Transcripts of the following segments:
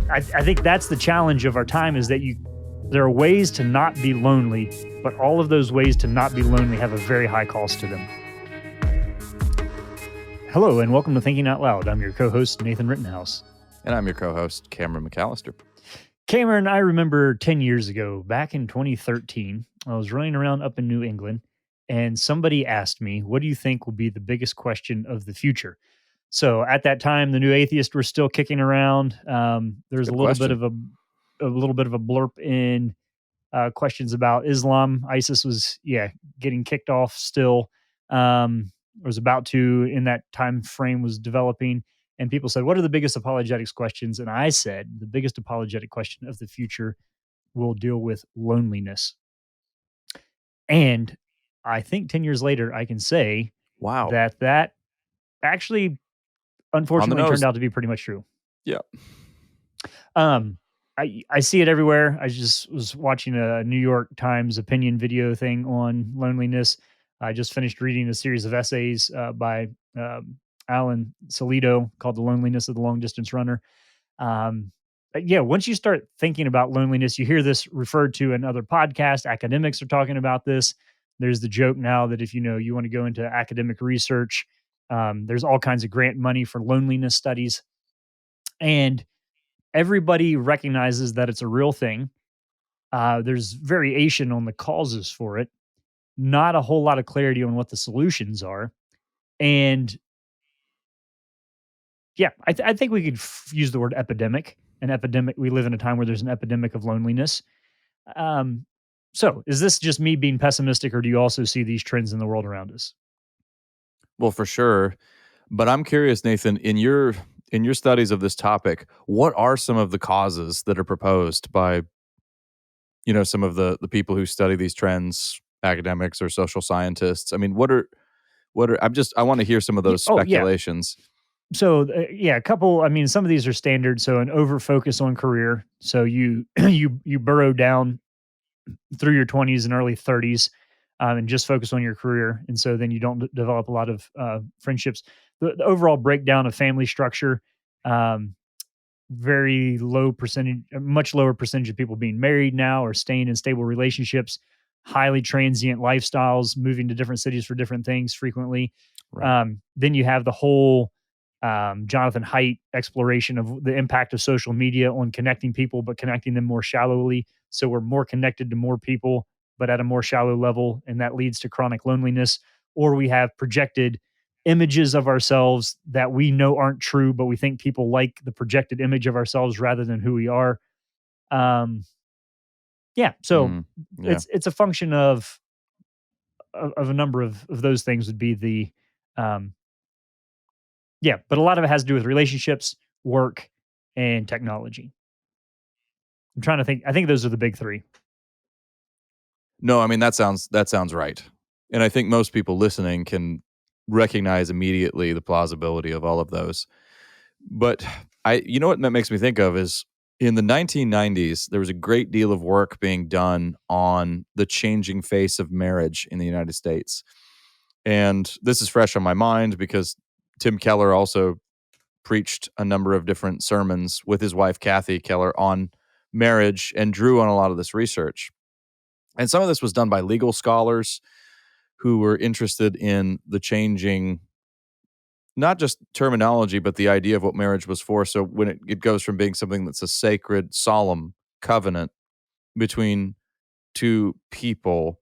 I think that's the challenge of our time, is that there are ways to not be lonely, but all of those ways to not be lonely have a very high cost to them. Hello, and welcome to Thinking Out Loud. I'm your co-host, Nathan Rittenhouse. And I'm your co-host, Cameron McAllister. Cameron, I remember 10 years ago, back in 2013, I was running around up in New England, and somebody asked me, what do you think will be the biggest question of the future? So at that time, the New Atheists were still kicking around. There's a little bit of a blurb in questions about Islam. ISIS was, getting kicked off still. Was about to, in that time frame, was developing. And people said, what are the biggest apologetics questions? And I said, the biggest apologetic question of the future will deal with loneliness. And I think 10 years later, I can say that actually, unfortunately, turned out to be pretty much true. Yeah. I see it everywhere. I just was watching a New York Times opinion video thing on loneliness. I just finished reading a series of essays by Alan Salido called The Loneliness of the Long Distance Runner. Once you start thinking about loneliness, you hear this referred to in other podcasts. Academics are talking about this. There's the joke now that if you want to go into academic research, there's all kinds of grant money for loneliness studies. And everybody recognizes that it's a real thing. There's variation on the causes for it, not a whole lot of clarity on what the solutions are. And I think we could use the word epidemic. An epidemic. We live in a time where there's an epidemic of loneliness. So is this just me being pessimistic, or do you also see these trends in the world around us? Well, for sure. But I'm curious, Nathan, in your studies of this topic, what are some of the causes that are proposed by, some of the people who study these trends, academics or social scientists? I mean, I want to hear some of those speculations. So, a couple, some of these are standard. So an over focus on career. So you burrow down through your 20s and early 30s and just focus on your career. And so then you don't develop a lot of friendships. The overall breakdown of family structure, very low percentage, much lower percentage of people being married now or staying in stable relationships, highly transient lifestyles, moving to different cities for different things frequently. Right. Then you have the whole Jonathan Haidt exploration of the impact of social media on connecting people, but connecting them more shallowly. So we're more connected to more people, but at a more shallow level, and that leads to chronic loneliness. Or we have projected images of ourselves that we know aren't true, but we think people like the projected image of ourselves rather than who we are. It's a function of a number of those things would be the but a lot of it has to do with relationships, work, and technology. I'm trying to think. I think those are the big three. No, I mean, that sounds right. And I think most people listening can recognize immediately the plausibility of all of those. But what that makes me think of is in the 1990s, there was a great deal of work being done on the changing face of marriage in the United States. And this is fresh on my mind because Tim Keller also preached a number of different sermons with his wife, Kathy Keller, on marriage and drew on a lot of this research. And some of this was done by legal scholars who were interested in the changing, not just terminology, but the idea of what marriage was for. So when it goes from being something that's a sacred, solemn covenant between two people,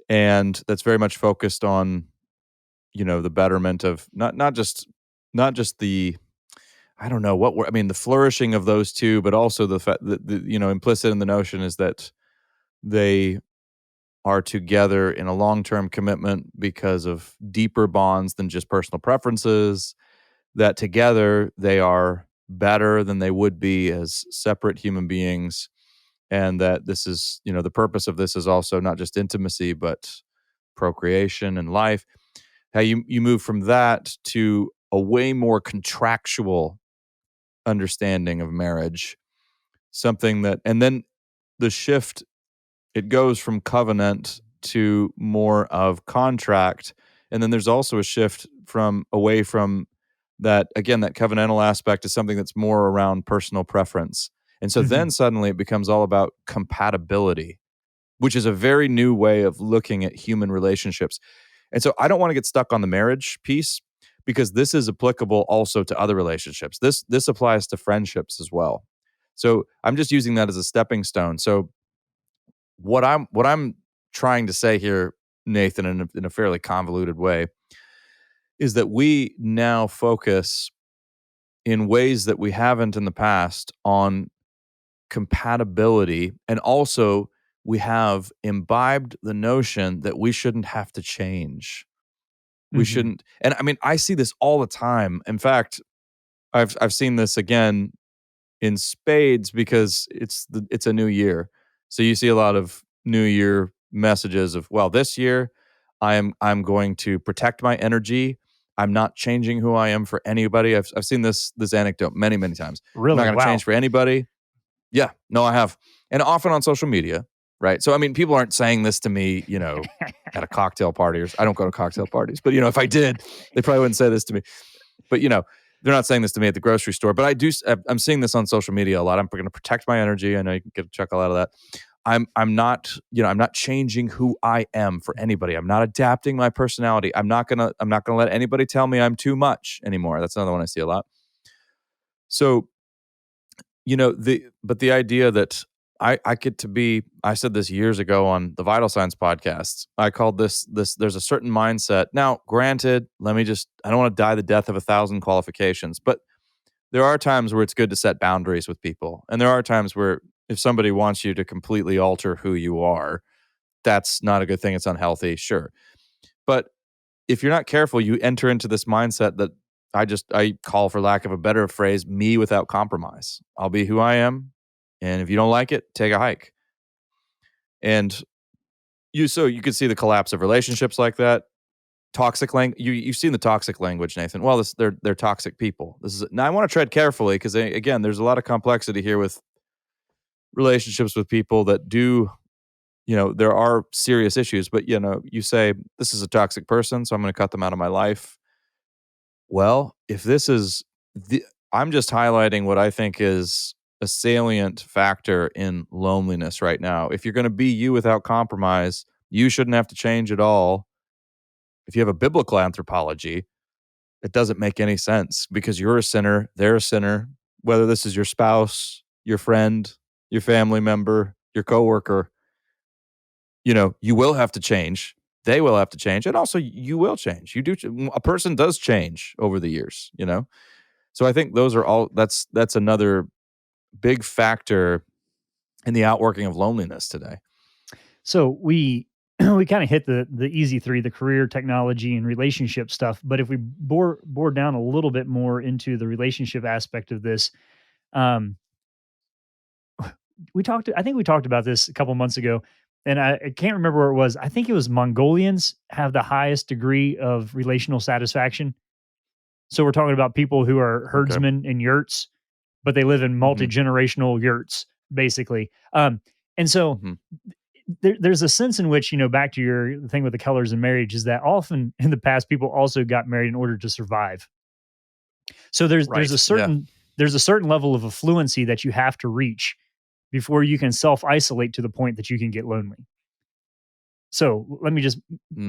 and that's very much focused on, the betterment of not just the, the flourishing of those two, but also the fact that, implicit in the notion is that they are together in a long-term commitment because of deeper bonds than just personal preferences, that together they are better than they would be as separate human beings, and that this is, the purpose of this is also not just intimacy, but procreation and life. How you move from that to a way more contractual understanding of marriage, something that, and then the shift, it goes from covenant to more of contract. And then there's also a shift away from that again, that covenantal aspect is something that's more around personal preference. And so then Mhm. suddenly it becomes all about compatibility, which is a very new way of looking at human relationships. And so I don't want to get stuck on the marriage piece because this is applicable also to other relationships. This applies to friendships as well. So I'm just using that as a stepping stone. So what I'm trying to say here, Nathan, in a fairly convoluted way, is that we now focus in ways that we haven't in the past on compatibility, and also we have imbibed the notion that we shouldn't have to change. We Mhm. shouldn't, and I mean, I see this all the time. In fact, I've seen this again in spades because it's a new year. So you see a lot of new year messages of, well, this year I'm going to protect my energy. I'm not changing who I am for anybody. I've seen this anecdote many times. I'm not Really? going to change Wow. for anybody. Yeah, no, I have. And often on social media, right? So I mean, people aren't saying this to me, at a cocktail party, or I don't go to cocktail parties, but if I did, they probably wouldn't say this to me. But they're not saying this to me at the grocery store. But I'm seeing this on social media a lot. I'm going to protect my energy. I know you can get a chuckle out of that. I'm not changing who I am for anybody. I'm not adapting my personality. I'm not gonna let anybody tell me I'm too much anymore. That's another one I see a lot. So the idea that I get to be, I said this years ago on the Vital Signs podcast. I called this there's a certain mindset. Now, granted, I don't want to die the death of a thousand qualifications, but there are times where it's good to set boundaries with people. And there are times where if somebody wants you to completely alter who you are, that's not a good thing. It's unhealthy, sure. But if you're not careful, you enter into this mindset that I call, for lack of a better phrase, me without compromise. I'll be who I am, and if you don't like it, take a hike. And you could see the collapse of relationships like that. Toxic language. You've seen the toxic language, Nathan. Well, they're toxic people. This is now. I want to tread carefully because again, there's a lot of complexity here with relationships with people that do. There are serious issues, but you say this is a toxic person, so I'm going to cut them out of my life. Well, if this is the I'm just highlighting what I think is a salient factor in loneliness right now. If you're going to be you without compromise, you shouldn't have to change at all. If you have a biblical anthropology, it doesn't make any sense because you're a sinner, they're a sinner, whether this is your spouse, your friend, your family member, your coworker, you will have to change. They will have to change, and also you will change. A person does change over the years. So I think those are all that's another big factor in the outworking of loneliness today. So we we kind of hit the easy three, the career, technology, and relationship stuff. But if we bore down a little bit more into the relationship aspect of this, um, I think we talked about this a couple months ago, and I can't remember where it was. I think it was Mongolians have the highest degree of relational satisfaction. So we're talking about people who are Okay. herdsmen in yurts, but they live in Mhm. multi-generational yurts, basically. And so Mhm. there's a sense in which, back to your thing with the colors in marriage, is that often in the past people also got married in order to survive. So Right. Yeah. there's a certain level of affluency that you have to reach before you can self isolate to the point that you can get lonely. So let me just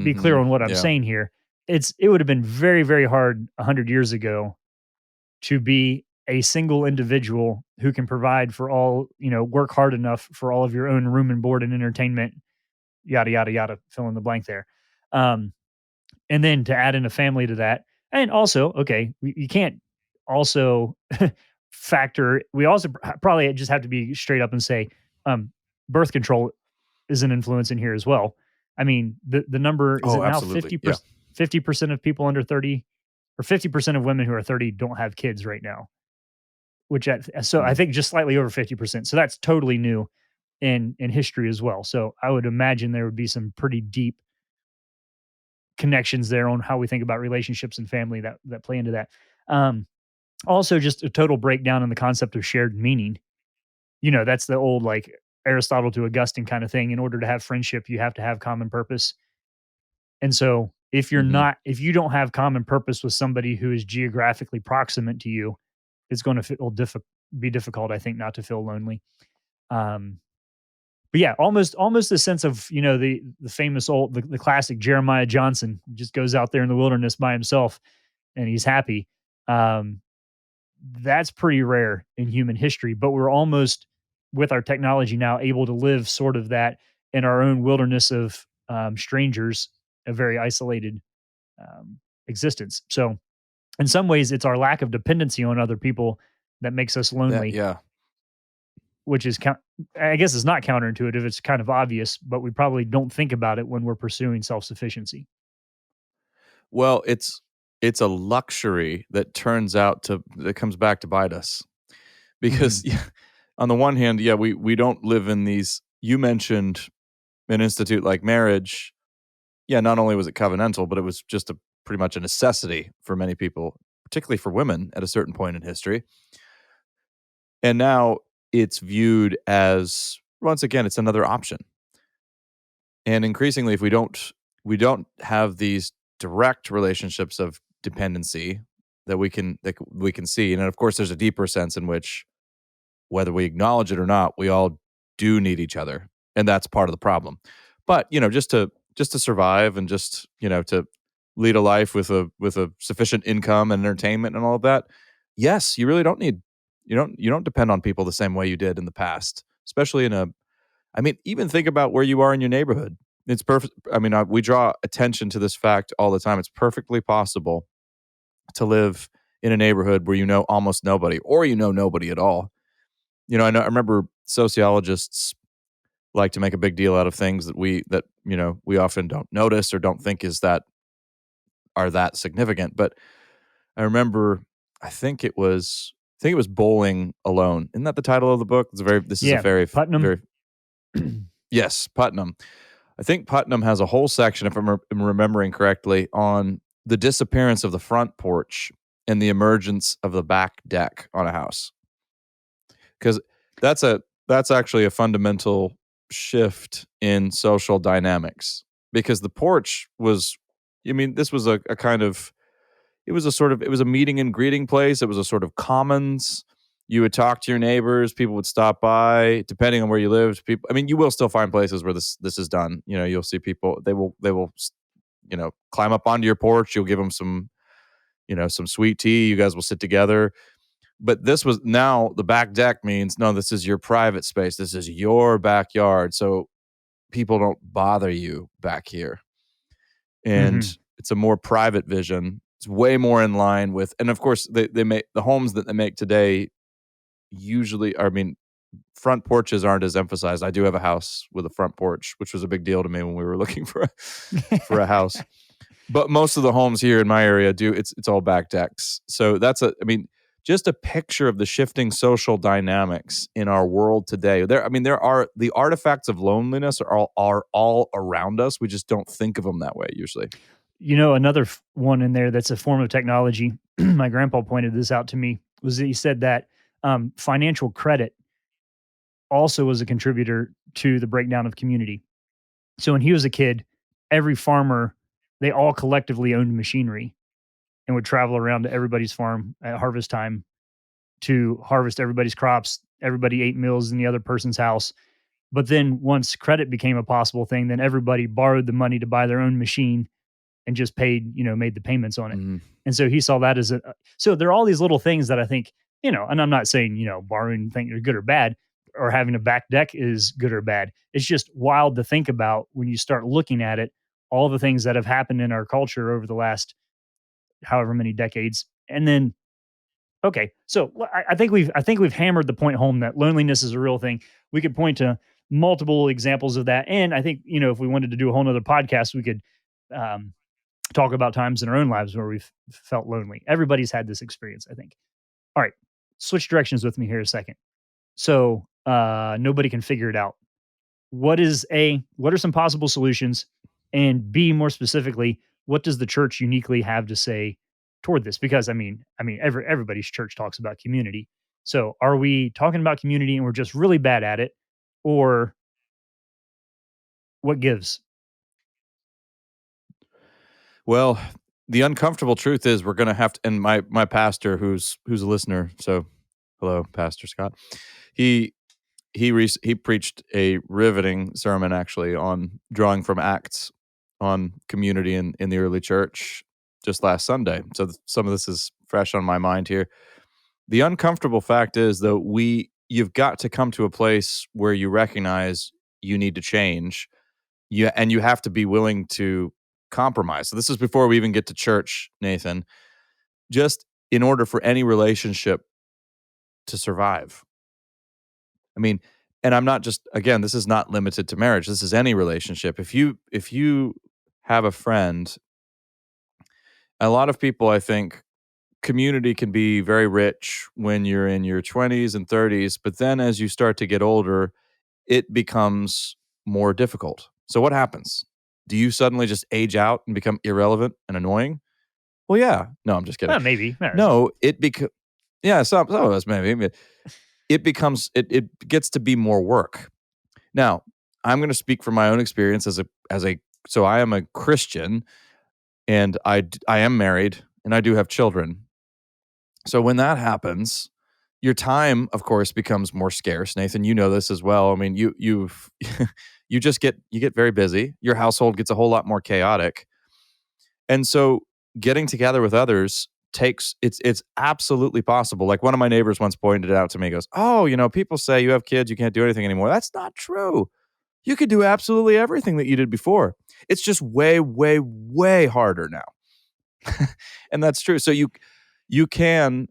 be clear Mhm. on what I'm Yeah. saying here. It would have been very hard 100 years ago to be a single individual who can provide for all, work hard enough for all of your own room and board and entertainment, yada yada yada, fill in the blank there. Um, and then to add in a family to that, and also, okay, you can't also factor. We also probably just have to be straight up and say, um, birth control is an influence in here as well. I mean, the number is Oh, it now absolutely. Yeah. 50% of people under 30, or 50% of women who are 30 don't have kids right now, so I Mm. think just slightly over 50%. So that's totally new in history as well. So I would imagine there would be some pretty deep connections there on how we think about relationships and family that play into that. Um, Also, just a total breakdown in the concept of shared meaning. That's the old like Aristotle to Augustine kind of thing. In order to have friendship, you have to have common purpose. And so Mhm. if you don't have common purpose with somebody who is geographically proximate to you, it's going to be difficult, I think, not to feel lonely. Um, but yeah, almost a sense of, the famous the classic Jeremiah Johnson just goes out there in the wilderness by himself and he's happy. Um, that's pretty rare in human history, but we're almost, with our technology now, able to live sort of that in our own wilderness of strangers, a very isolated um, existence. So in some ways, it's our lack of dependency on other people that makes us That lonely, yeah. which is I guess it's not counterintuitive. It's kind of obvious, but we probably don't think about it when we're pursuing self sufficiency. Well, it's a luxury that turns out to that comes back to bite us because Hmm. yeah, on the one hand, yeah, we don't live in these. You mentioned an institute like marriage. Yeah, not only was it covenantal, but it was just a pretty much a necessity for many people, particularly for women at a certain point in history. And now it's viewed as once again, it's another option. And increasingly, if we don't have these direct relationships of dependency that we can see, and of course, there's a deeper sense in which whether we acknowledge it or not, we all do need each other, and that's part of the problem. But just to survive and just to lead a life with a sufficient income and entertainment and all of that, yes, you really don't need you don't depend on people the same way you did in the past, especially in a I mean, even think about where you are in your neighborhood. It's perfect. I mean, we draw attention to this fact all the time. It's perfectly possible to live in a neighborhood where you know almost nobody, or you know nobody at all. I remember sociologists like to make a big deal out of things that we often don't notice or don't think are that significant. But I remember, I think it was Bowling Alone. Isn't that the title of the book? This is a Yeah, very Putnam. very yes, Putnam. I think Putnam has a whole section, if I'm remembering correctly, on the disappearance of the front porch and the emergence of the back deck on a house. Because that's actually a fundamental shift in social dynamics. Because the porch was, I mean, this was a kind of it was a meeting and greeting place. It was a sort of commons. You would talk to your neighbors. People would stop by, depending on where you lived. People, I mean, you will still find places where this is done. You'll see people. They will climb up onto your porch. You'll give them some sweet tea. You guys will sit together. But this was now the back deck means no. This is your private space. This is your backyard. So people don't bother you back here, and Hmm. it's a more private vision. It's way more in line with, and of course, they make the homes that they make today usually. I mean, front porches aren't as emphasized. I do have a house with a front porch, which was a big deal to me when we were looking for a house. But most of the homes here in my area do. It's all back decks. So I mean, just a picture of the shifting social dynamics in our world today. There are the artifacts of loneliness are all around us. We just don't think of them that way usually. Another one in there that's a form of technology. My grandpa pointed this out to me. Was that he said that financial credit also was a contributor to the breakdown of community. So when he was a kid, every farmer, they all collectively owned machinery and would travel around to everybody's farm at harvest time to harvest everybody's crops. Everybody ate meals in the other person's house. But then once credit became a possible thing, then everybody borrowed the money to buy their own machine and just made the payments on it. Mhm. And so he saw that as so there are all these little things that I think, and I'm not saying, borrowing things are good or bad, or having a back deck is good or bad. It's just wild to think about when you start looking at it, all the things that have happened in our culture over the last however many decades. And then, okay, so I think we've hammered the point home that loneliness is a real thing. We could point to multiple examples of that. And I think, if we wanted to do a whole nother podcast, we could um, talk about times in our own lives where we've felt lonely. Everybody's had this experience, I think. All right, switch directions with me here a second. So nobody can figure it out. What are some possible solutions? And B, more specifically, what does the church uniquely have to say toward this? Because everybody's church talks about community. So are we talking about community and we're just really bad at it, or what gives? Well, the uncomfortable truth is we're gonna have to, and my pastor who's a listener, so hello, Pastor Scott. He he preached a riveting sermon actually on drawing from Acts on community in the early church just last Sunday. So some of this is fresh on my mind here. The uncomfortable fact is though you've got to come to a place where you recognize you need to change. And you have to be willing to compromise. So this is before we even get to church, Nathan. Just in order for any relationship to survive. I mean, and I'm not just, again, this is not limited to marriage. This is any relationship. If you have a friend, a lot of people I think community can be very rich when you're in your 20s and 30s, but then as you start to get older, it becomes more difficult. So what happens? Do you suddenly just age out and become irrelevant and annoying? Well, yeah. No, I'm just kidding. Maybe. I don't know. No, it becomes, yeah, some of us maybe. I mean, it gets to be more work. Now, I'm going to speak from my own experience so I am a Christian and I am married and I do have children. So when that happens, your time, of course, becomes more scarce. Nathan, you know this as well. I mean, you've you get very busy. Your household gets a whole lot more chaotic. And so getting together with others it's absolutely possible. Like one of my neighbors once pointed it out to me, he goes, "Oh, people say you have kids, you can't do anything anymore." That's not true. You could do absolutely everything that you did before. It's just way, way, way harder now. And that's true. So you can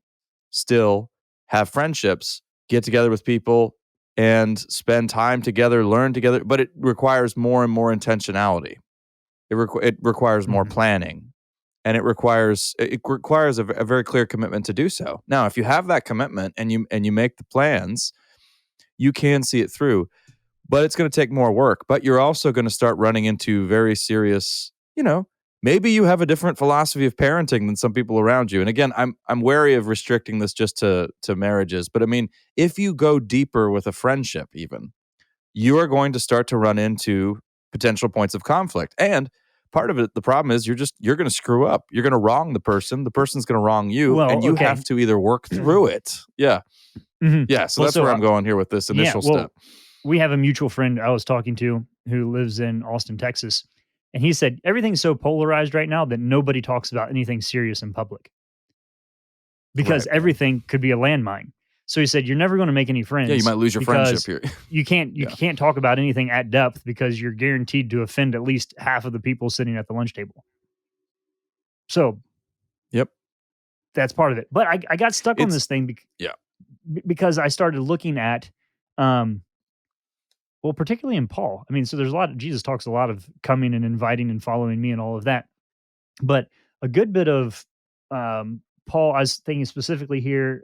still have friendships, get together with people and spend time together, learn together, but it requires more and more intentionality. It requires more Mhm. planning, and it requires a very clear commitment to do so. Now, if you have that commitment and you make the plans, you can see it through, but it's going to take more work. But you're also going to start running into very serious, maybe you have a different philosophy of parenting than some people around you. And again, I'm wary of restricting this just to marriages, but I mean, if you go deeper with a friendship even, you are going to start to run into potential points of conflict. And part of it, the problem is you're going to screw up. You're going to wrong the person's going to wrong you, and Well, you have okay. to either work through it. Yeah. Mhm. Yeah, so Well, that's so where I'm going here with this yeah, initial step. well, we have a mutual friend I was talking to who lives in Austin, Texas, and he said everything's so polarized right now that nobody talks about anything serious in public because Right. Yeah. everything could be a landmine. So he said you're never going to make any Yeah, you friends might lose your friendship because here. you Yeah. can't talk about anything at depth because you're guaranteed to offend at least half of the people sitting at the lunch table. So Yep. that's part of it. But I got stuck on It's this thing yeah. because I started looking at um well, particularly in Paul. I mean, so there's a lot of Jesus talks a lot of coming and inviting and following me and all of that. But a good bit of Paul, I was thinking specifically here,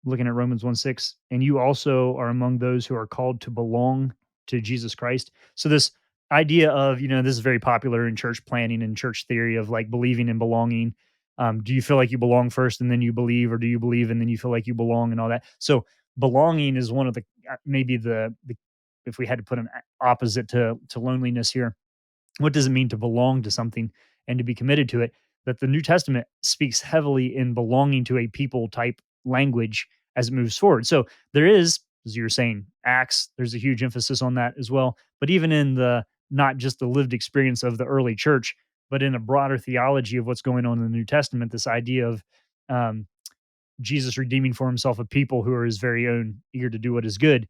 looking at Romans 1:6, and you also are among those who are called to belong to Jesus Christ. So this idea of, this is very popular in church planning and church theory of like believing and belonging. Do you feel like you belong first and then you believe, or do you believe and then you feel like you belong and all that? So belonging is one of the maybe the if we had to put an opposite to loneliness here, what does it mean to belong to something and to be committed to it? That the New Testament speaks heavily in belonging to a people type language as it moves forward. So there is, as you were saying, Acts, there's a huge emphasis on that as well. But even in the not just the lived experience of the early church, but in a broader theology of what's going on in the New Testament, this idea of um, Jesus redeeming for himself a people who are his very own, eager to do what is good.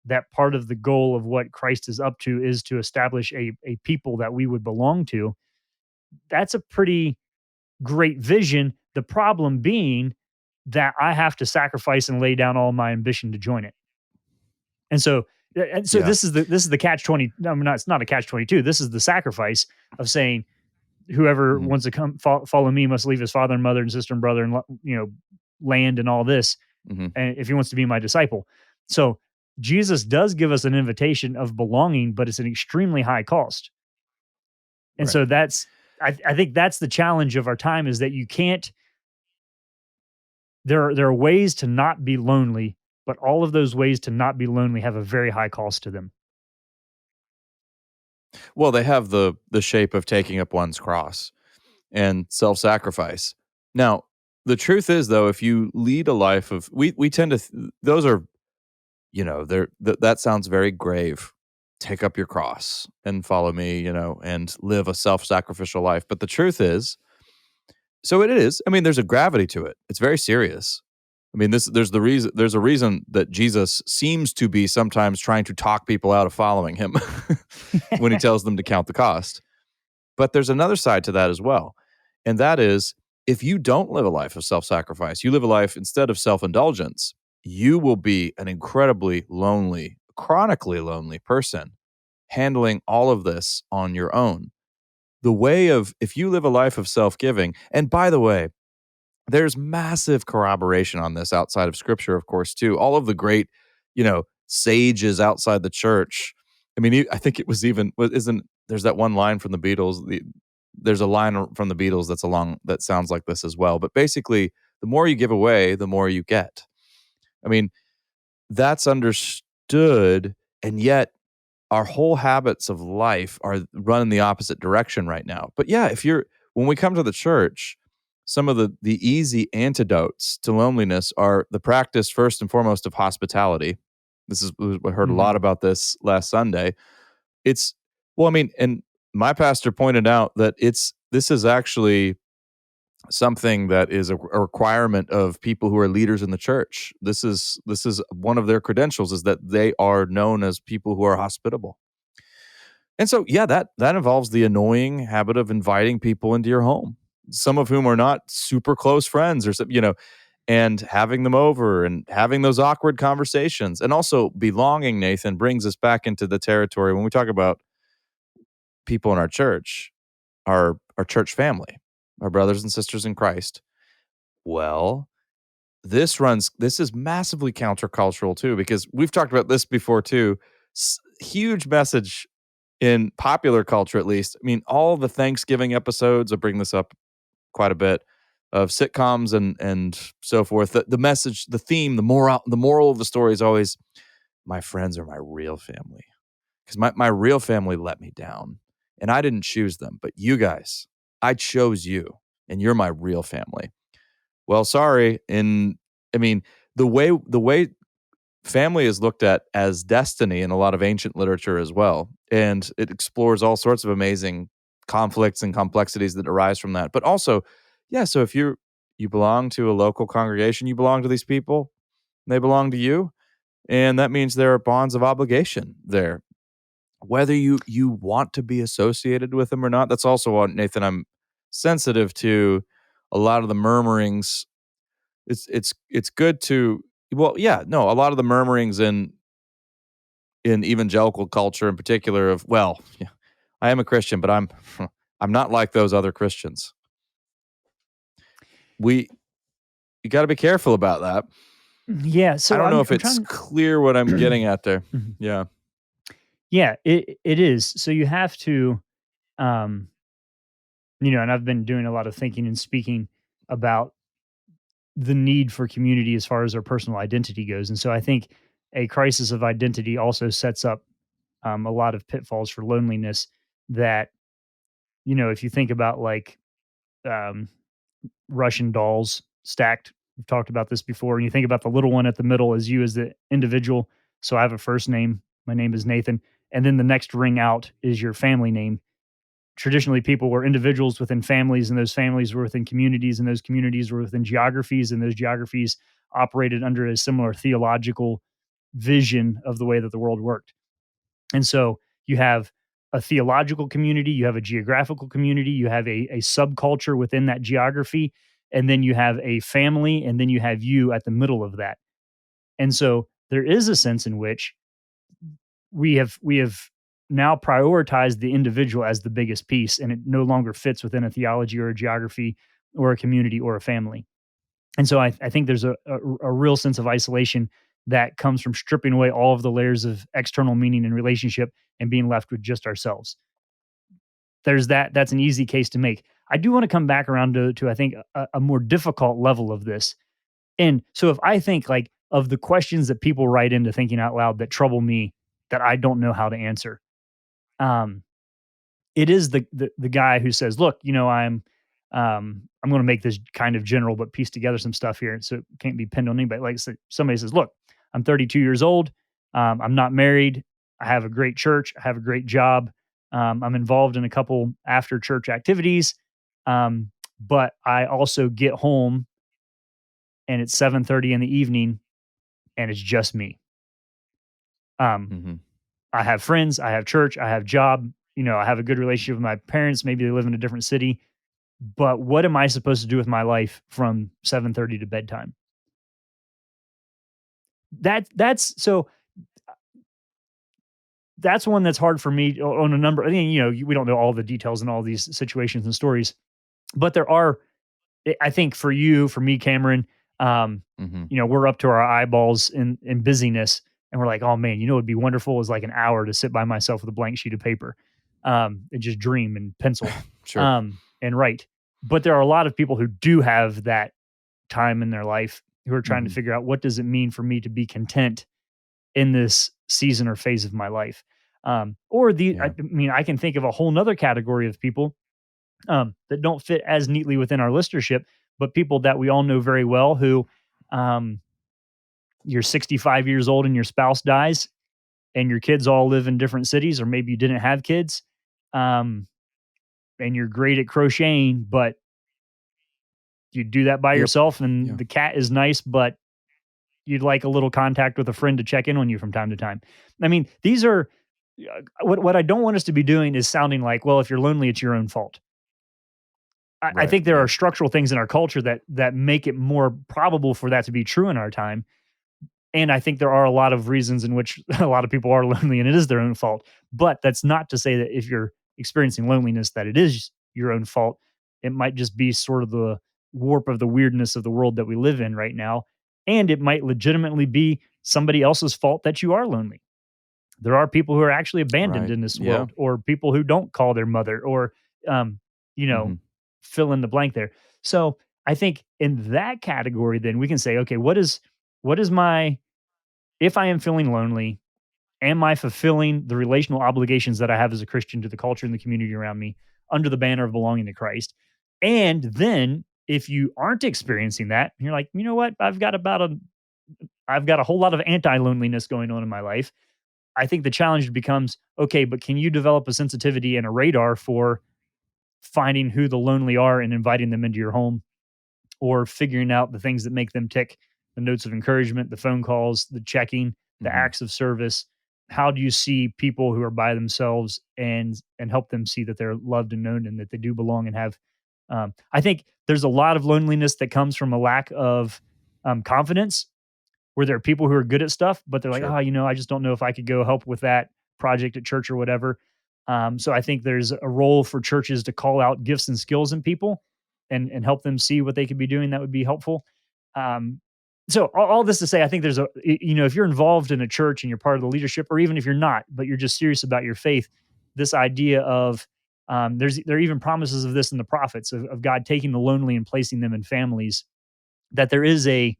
That part of the goal of what Christ is up to is to establish a people that we would belong to. That's a pretty great vision. The problem being that I have to sacrifice and lay down all my ambition to join it. And so Yeah. this is the catch 20. No, not it's not a catch 22. This is the sacrifice of saying whoever Mhm. wants to come follow me must leave his father and mother and sister and brother and land and all this, Mhm. and if he wants to be my disciple. So Jesus does give us an invitation of belonging, but it's an extremely high cost. And Right. so I think that's the challenge of our time is that you can't there are ways to not be lonely, but all of those ways to not be lonely have a very high cost to them. Well, they have the shape of taking up one's cross and self-sacrifice. Now, the truth is though, if you lead a life of we tend to those are, that sounds very grave. Take up your cross and follow me, and live a self-sacrificial life. But the truth is, so it is. I mean, there's a gravity to it. It's very serious. I mean, there's a reason that Jesus seems to be sometimes trying to talk people out of following him when he tells them to count the cost. But there's another side to that as well. And that is, if you don't live a life of self-sacrifice, you live a life instead of self-indulgence, you will be an incredibly lonely, chronically lonely person handling all of this on your own. The way of if you live a life of self-giving, and by the way, there's massive corroboration on this outside of scripture, of course, too. All of the great, sages outside the church. I mean, I think it was even isn't there's that one line from the Beatles. There's a line from the Beatles that sounds like this as well. But basically, the more you give away, the more you get. I mean, that's understood, and yet our whole habits of life are run in the opposite direction right now. But yeah, if you're when we come to the church, some of the easy antidotes to loneliness are the practice first and foremost of hospitality. I heard a lot Mhm. about this last Sunday. It's well, I mean, and my pastor pointed out that this is actually something that is a requirement of people who are leaders in the church. This is one of their credentials is that they are known as people who are hospitable. And so, yeah, that involves the annoying habit of inviting people into your home, some of whom are not super close friends or something, and having them over and having those awkward conversations. And also belonging, Nathan, brings us back into the territory when we talk about people in our church, our church family, our brothers and sisters in Christ. Well, this is massively countercultural too, because we've talked about this before too. Huge message in popular culture, at least. I mean, all the Thanksgiving episodes, I bring this up quite a bit, of sitcoms and so forth. The message, the theme, the moral of the story is always my friends are my real family. Because my real family let me down. And I didn't choose them, but you guys, I chose you, and you're my real family. Well, sorry. I mean, the way family is looked at as destiny in a lot of ancient literature as well. And it explores all sorts of amazing conflicts and complexities that arise from that. But also, yeah, so if you belong to a local congregation, you belong to these people, they belong to you, and that means there are bonds of obligation there. Whether you want to be associated with them or not, that's also what Nathan I'm sensitive to a lot of the murmurings. It's good to well, yeah, no, a lot of the murmurings in evangelical culture in particular of, well, yeah, I am a Christian, but I'm I'm not like those other Christians. We you got to be careful about that. Yeah, I so don't know I'm if I'm it's trying. clear what I'm getting at there. Mhm. Yeah. Yeah, it is. So you have to, um, and I've been doing a lot of thinking and speaking about the need for community as far as our personal identity goes, and so I think a crisis of identity also sets up a lot of pitfalls for loneliness. That if you think about like um, Russian dolls stacked. We've talked about this before. And you think about the little one at the middle as you as the individual. So I have a first name. My name is Nathan. And then the next ring out is your family name. Traditionally, people were individuals within families, and those families were within communities, and those communities were within geographies, and those geographies operated under a similar theological vision of the way that the world worked. And so you have a theological community, you have a geographical community, you have a subculture within that geography, and then you have a family, and then you have you at the middle of that. And so there is a sense in which we have now prioritized the individual as the biggest piece, and it no longer fits within a theology or a geography or a community or a family. And so I think there's a real sense of isolation that comes from stripping away all of the layers of external meaning and relationship and being left with just ourselves. There's that. That's an easy case to make. I do want to come back around to I think a more difficult level of this. And so if I think like of the questions that people write into thinking out loud that trouble me that I don't know how to answer. Um, it is the guy who says, "Look, I'm going to make this kind of general, but piece together some stuff here, so it can't be pinned on anybody." Like somebody says, "Look, I'm 32 years old. I'm not married. I have a great church. I have a great job. I'm involved in a couple after church activities, but I also get home and it's 7:30 in the evening, and it's just me. Um, Mhm. I have friends, I have church, I have job, I have a good relationship with my parents, maybe they live in a different city, but what am I supposed to do with my life from 7:30 to bedtime?" That's one that's hard for me on a number. I mean, we don't know all the details and all these situations and stories, but there are. I think for you, for me, Cameron, Mhm. we're up to our eyeballs in busyness, and we're like, "Oh man, it'd be wonderful is like an hour to sit by myself with a blank sheet of paper, and just dream and pencil, Sure. and write." But there are a lot of people who do have that time in their life who are trying to Mhm. figure out, what does it mean for me to be content in this season or phase of my life. I Yeah. mean, I can think of a whole nother category of people, that don't fit as neatly within our listenership, but people that we all know very well who, um, you're 65 years old and your spouse dies and your kids all live in different cities, or maybe you didn't have kids, um, and you're great at crocheting, but you do that by Yep. yourself and Yeah. the cat is nice, but you'd like a little contact with a friend to check in on you from time to time. I mean, these are what I don't want us to be doing is sounding like, well, if you're lonely, it's your own fault. I Right. think there are Yeah. structural things in our culture that make it more probable for that to be true in our time. And I think there are a lot of reasons in which a lot of people are lonely and it is their own fault. But that's not to say that if you're experiencing loneliness that it is your own fault. It might just be sort of the warp of the weirdness of the world that we live in right now. And it might legitimately be somebody else's fault that you are lonely. There are people who are actually abandoned Right. in this Yeah. world, or people who don't call their mother, or um, you know, Mhm. fill in the blank there. So I think in that category, then we can say, okay, what is my if I am feeling lonely, am I fulfilling the relational obligations that I have as a Christian to the culture and the community around me under the banner of belonging to Christ? And then if you aren't experiencing that, you're like, you know what, I've got a whole lot of anti loneliness going on in my life. I think the challenge becomes, okay, but can you develop a sensitivity and a radar for finding who the lonely are and inviting them into your home, or figuring out the things that make them tick, the notes of encouragement, the phone calls, the checking, the Mhm. acts of service? How do you see people who are by themselves and help them see that they're loved and known and that they do belong and have, I think there's a lot of loneliness that comes from a lack of confidence, where there are people who are good at stuff, but they're like, Sure. "Oh, I just don't know if I could go help with that project at church or whatever." So I think there's a role for churches to call out gifts and skills in people and help them see what they could be doing that would be helpful. Um, so all this to say, I think if you're involved in a church and you're part of the leadership, or even if you're not, but you're just serious about your faith, this idea of there are even promises of this in the prophets of God taking the lonely and placing them in families, that there is a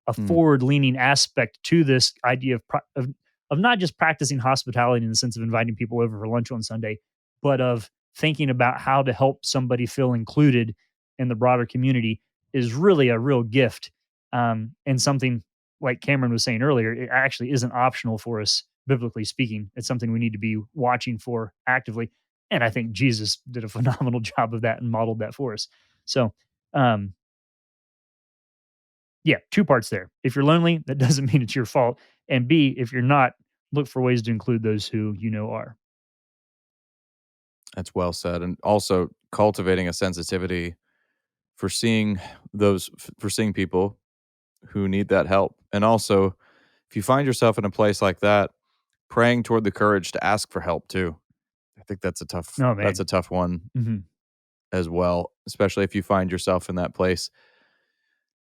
Mm. forward leaning aspect to this idea of not just practicing hospitality in the sense of inviting people over for lunch on Sunday, but of thinking about how to help somebody feel included in the broader community is really a real gift, and something, like Cameron was saying earlier, it actually isn't optional for us biblically speaking. It's something we need to be watching for actively, and I think Jesus did a phenomenal job of that and modeled that for us. So, um, yeah, 2 parts there. If you're lonely, that doesn't mean it's your fault, and B, if you're not, look for ways to include those who are. That's well said, and also cultivating a sensitivity for seeing for seeing people who need that help. And also, if you find yourself in a place like that, praying toward the courage to ask for help too. I think Oh, that's man. a tough one Mhm. as well, especially if you find yourself in that place.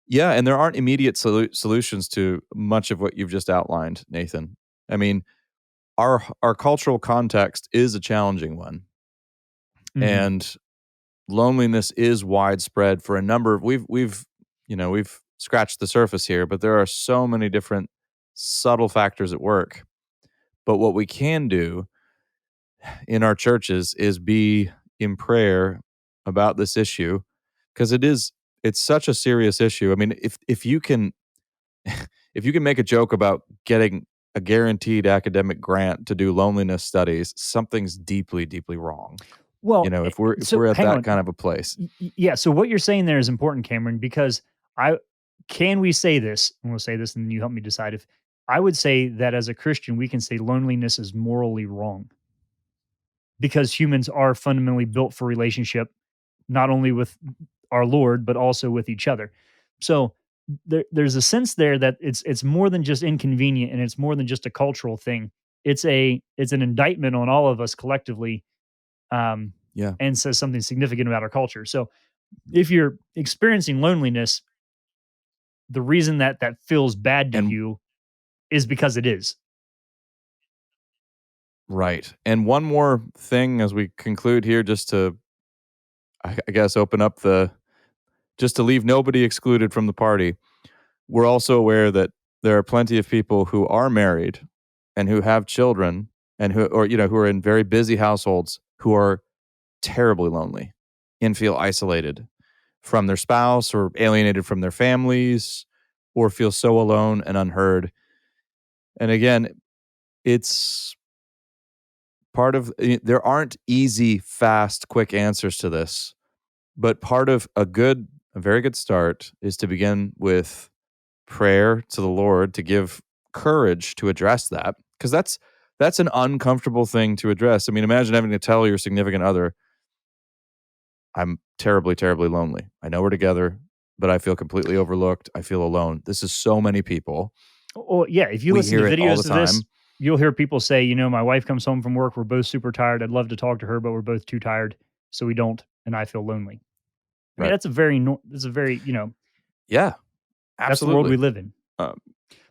Yeah, and there aren't immediate solutions to much of what you've just outlined, Nathan. I mean, our cultural context is a challenging one, Mhm. and loneliness is widespread for a number of we've scratched the surface here, but there are so many different subtle factors at work. But what we can do in our churches is be in prayer about this issue, because it's such a serious issue. I mean, if you can if you can make a joke about getting a guaranteed academic grant to do loneliness studies, something's deeply, deeply wrong. Well, If so we're at hang that on. kind of a place. Yeah, so what you're saying there is important, Cameron, because I can we say this, and we'll say this and then you help me decide if I would say that as a Christian, we can say loneliness is morally wrong because humans are fundamentally built for relationship, not only with our Lord, but also with each other. So there's a sense there that it's more than just inconvenient and it's more than just a cultural thing. It's an indictment on all of us collectively, um, Yeah. and says something significant about our culture. So if you're experiencing loneliness, the reason that that feels bad to And you is because it is. right. And one more thing as we conclude here, just to, I guess, open up just to leave nobody excluded from the party. We're also aware that there are plenty of people who are married and who have children and who are in very busy households who are terribly lonely and feel isolated from their spouse or alienated from their families or feel so alone and unheard. And again, it's there aren't easy, fast, quick answers to this, but part of a very good start is to begin with prayer to the Lord to give courage to address that, because that's an uncomfortable thing to address. I mean, imagine having to tell your significant other, I'm terribly, terribly lonely. I know we're together, but I feel completely overlooked. I feel alone. This is so many people. Well, yeah, if you We listen to hear it all the videos of this, time. you'll hear people say, my wife comes home from work, we're both super tired. I'd love to talk to her, but we're both too tired, so we don't, and I feel lonely. I mean, Right. that's a very, Yeah, that's the world we absolutely. live in. Um,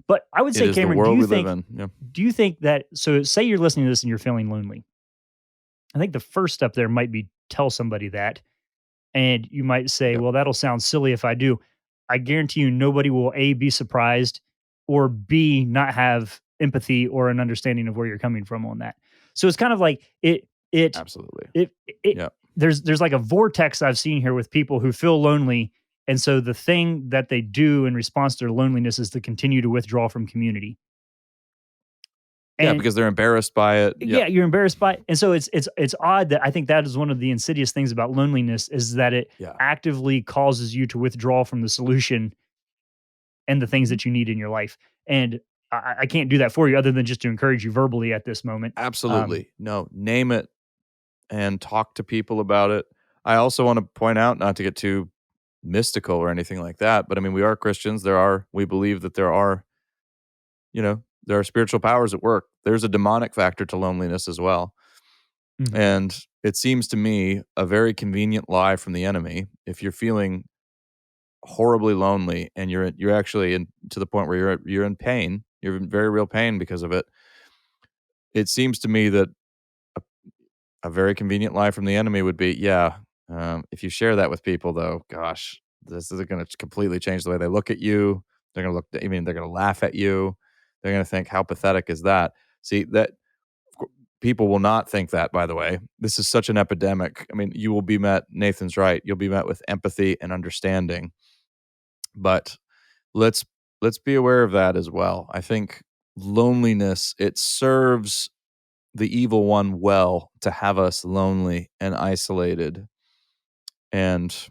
But I would it say, is the Cameron, world we live in. Yeah. do you think that so say you're listening to this and you're feeling lonely. I think the first step there might be tell somebody that. And you might say, Yep. well, that'll sound silly if I do. I guarantee you nobody will A, be surprised, or B, not have empathy or an understanding of where you're coming from on that. So it's kind of like it, Absolutely. it, it, Yeah. there's like a vortex I've seen here with people who feel lonely. And so the thing that they do in response to their loneliness is to continue to withdraw from community. Yeah, And because they're embarrassed by it. Yep. yeah, you're embarrassed by it. And so it's odd that I think that is one of the insidious things about loneliness is that it Yeah. actively causes you to withdraw from the solution and the things Mhm. that you need in your life. And I can't do that for you other than just to encourage you verbally at this moment. Um, Absolutely. No, name it and talk to people about it. I also want to point out, not to get too mystical or anything like that, but I mean, we are Christians. We believe that there are spiritual powers at work. There's a demonic factor to loneliness as well. mhm, And it seems to me a very convenient lie from the enemy. If you're feeling horribly lonely and you're actually to the point where you're in pain, you're in very real pain because of it. It seems to me that a, a very convenient lie from the enemy would be, yeah, if you share that with people, though, gosh, this is going to completely change the way they look at you. They're going to they're going to laugh at you. They're going to think, how pathetic is that? See, people will not think that, by the way. This is such an epidemic. I mean, Nathan's right. You'll be met with empathy and understanding. But let's be aware of that as well. I think loneliness, it serves the evil one well to have us lonely and isolated, and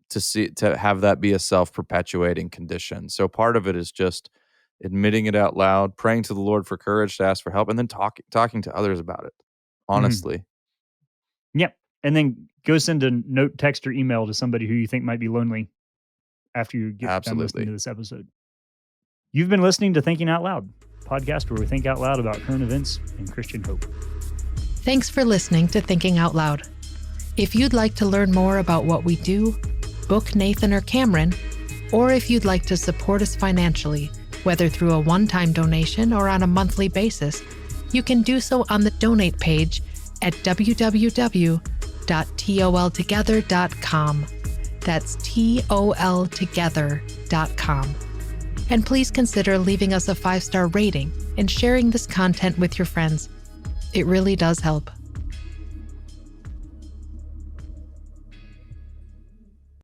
to have that be a self-perpetuating condition. So part of it is just admitting it out loud, praying to the Lord for courage to ask for help, and then talking to others about it mhm. honestly. Yep. And then go send a note, text, or email to somebody who you think might be lonely after you get done listening to Absolutely. this episode. You've been listening to Thinking Out Loud, a podcast where we think out loud about current events and Christian hope. Thanks for listening to Thinking Out Loud. If you'd like to learn more about what we do, book Nathan or Cameron, or if you'd like to support us financially, whether through a one-time donation or on a monthly basis, you can do so on the donate page at www.toltogether.com. That's toltogether.com. And please consider leaving us a 5-star rating and sharing this content with your friends. It really does help.